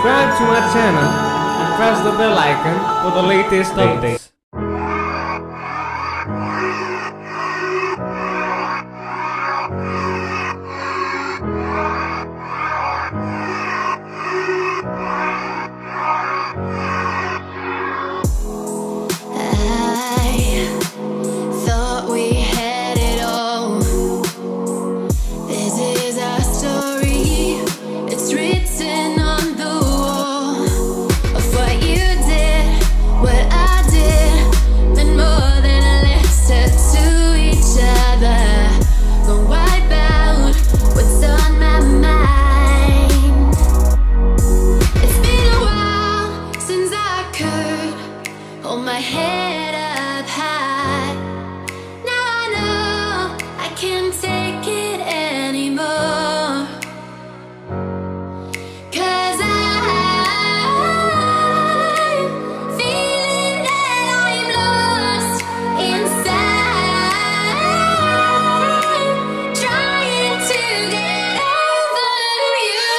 subscribe to my channel and press the bell icon for the latest updates. Hold my head up high. Now I know I can't take it anymore. 'Cause I'm feeling that I'm lost inside, trying to get over you.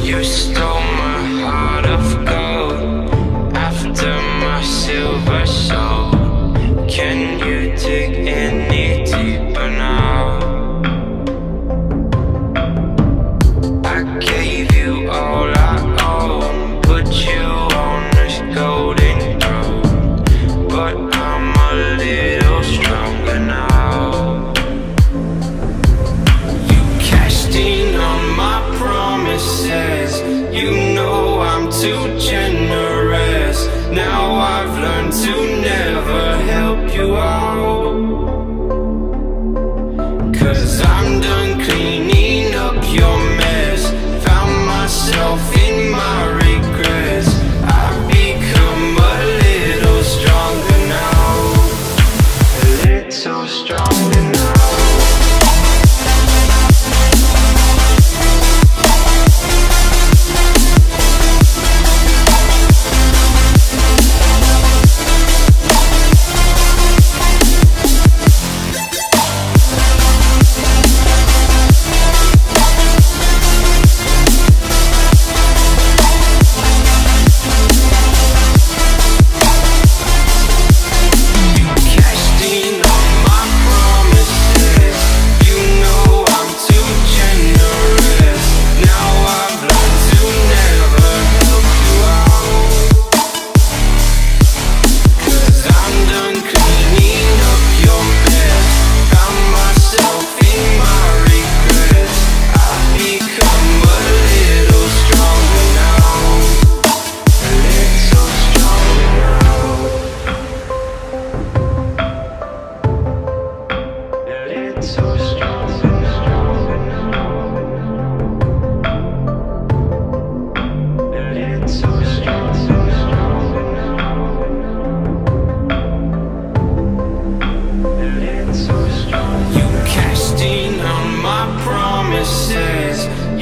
You stole my heart of gold after my silver soul. Can you dig any deeper now? I gave you all I own, put you on this golden throne, but I'm a little stronger now. You cashed in on my promises, you know I'm too generous. Now I've learned to never help you out, 'cause I'm done cleaning up your mess. Found myself in my regrets. I've become a little stronger now, a little stronger now.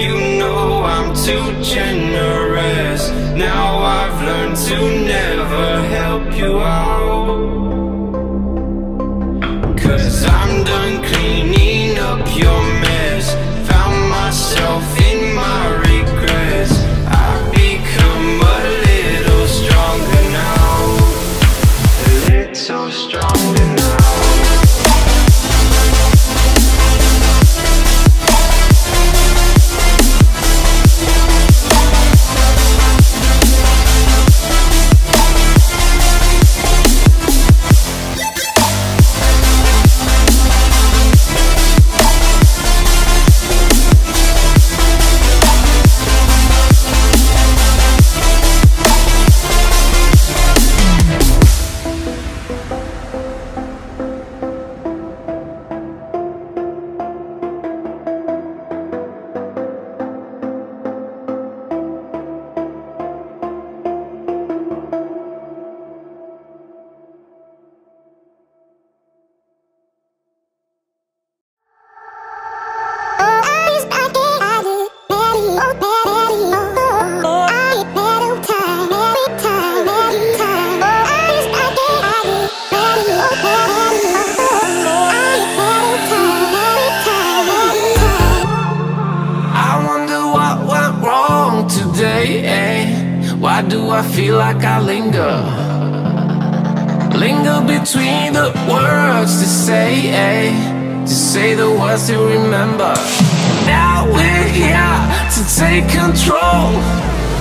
You know I'm too generous. Now I've learned to never help you out, 'cause I'm done cleaning up your mess. Found myself in my regrets. I've become a little stronger now, a little stronger now. Why do I feel like I linger between the words to say the words to remember. Now we're here to take control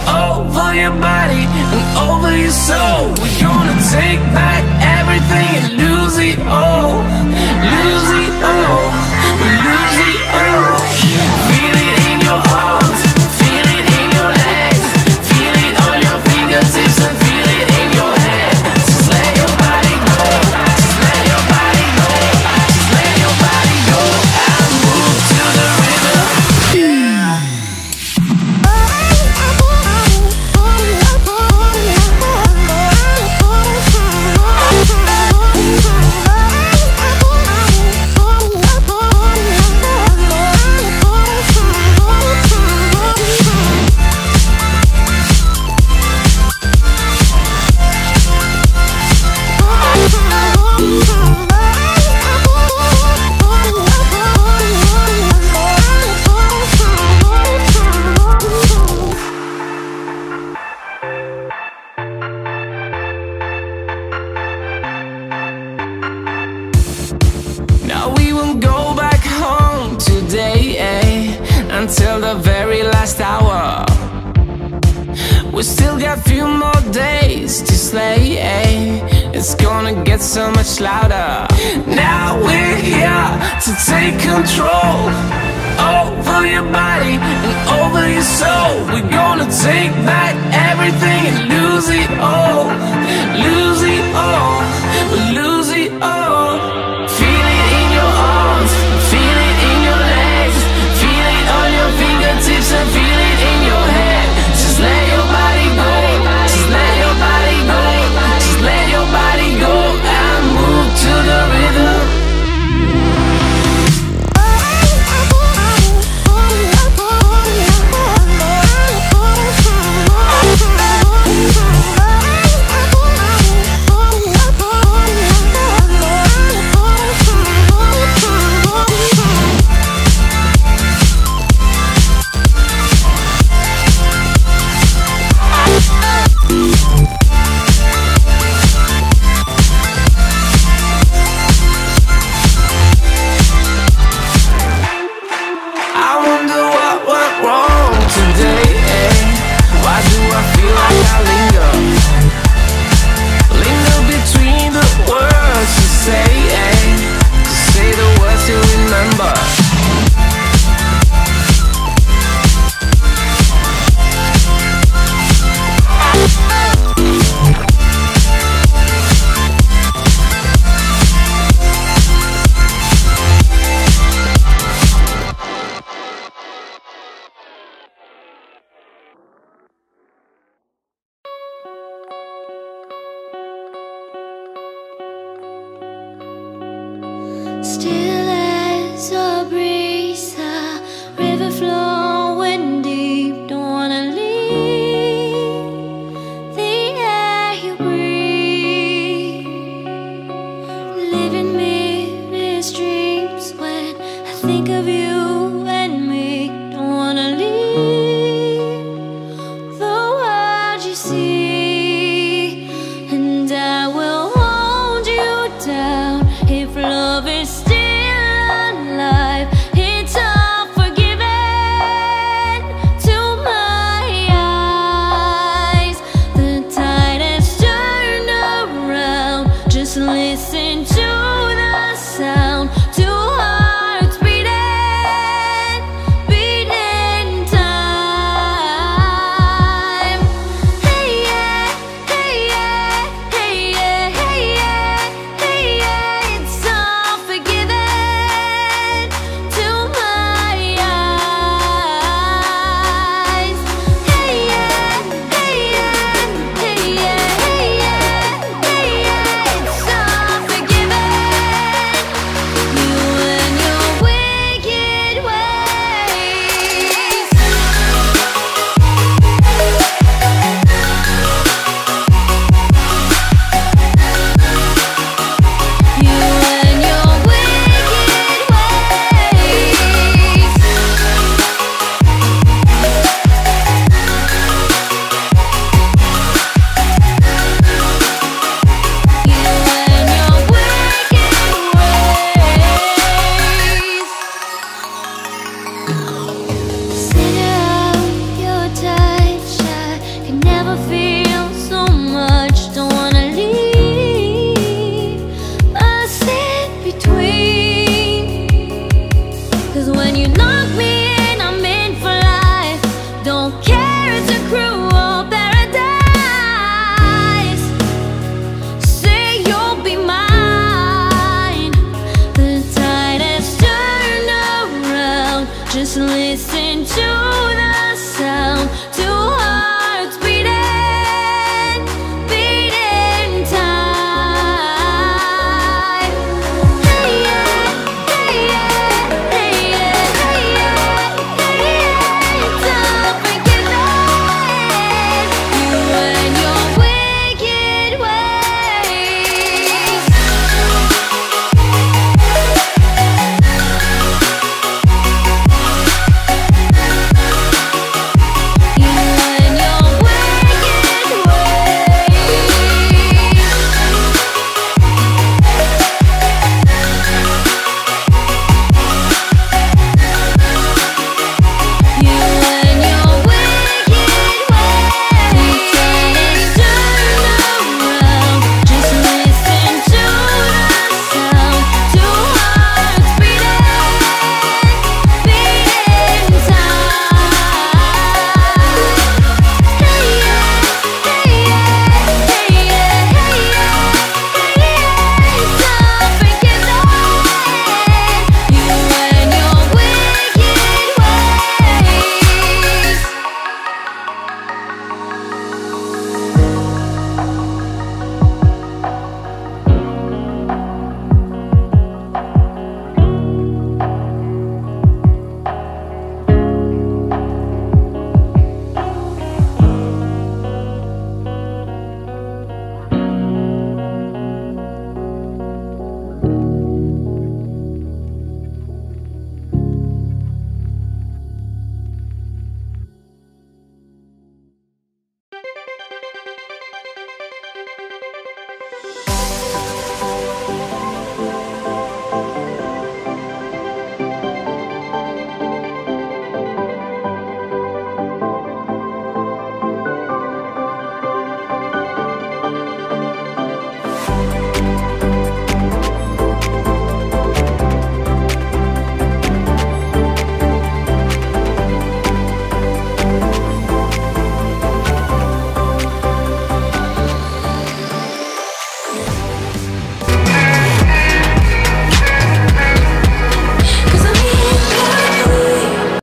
over your body and over your soul. We're gonna take back everything and lose it all, lose it all, lose it all. Feel it in your arms, feel it in your legs, feel it on your fingertips and feel it in your head. Just let your body go, just let your body go, just let your body go and move to the rhythm. We still got few more days to slay. It's gonna get so much louder. Now we're here to take control over your body and over your soul. We're gonna take back everything and lose it all. Lose it all. We'll lose it all. Feel it in your arms, feel it in your legs, feel it on your fingertips and feel it in your head. Just let your body go, just let your body go, just let your body go and move to the rhythm. Still